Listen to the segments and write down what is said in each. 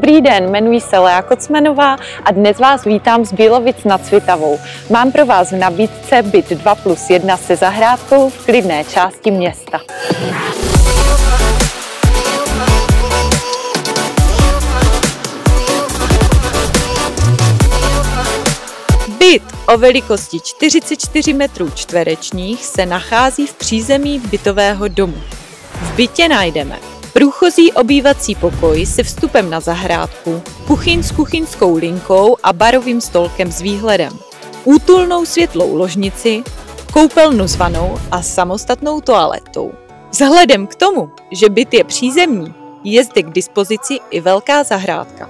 Dobrý den, jmenuji se Lea Kocmanová a dnes vás vítám z Bílovic nad Svitavou. Mám pro vás v nabídce byt 2+1 se zahrádkou v klidné části města. Byt o velikosti 44 metrů čtverečních se nachází v přízemí bytového domu. V bytě najdeme průchozí obývací pokoj se vstupem na zahrádku, kuchyň s kuchyňskou linkou a barovým stolkem s výhledem, útulnou světlou ložnici, koupelnu s vanou a samostatnou toaletou. Vzhledem k tomu, že byt je přízemní, je zde k dispozici i velká zahrádka.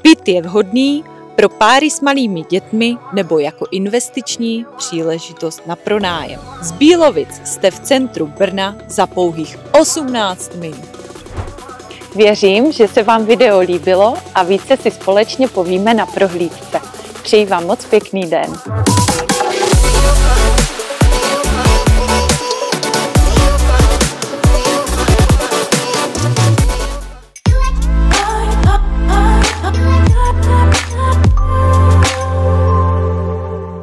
Byt je vhodný pro páry s malými dětmi nebo jako investiční příležitost na pronájem. Z Bílovic jste v centru Brna za pouhých 18 minut. Věřím, že se vám video líbilo a více si společně povíme na prohlídce. Přeji vám moc pěkný den.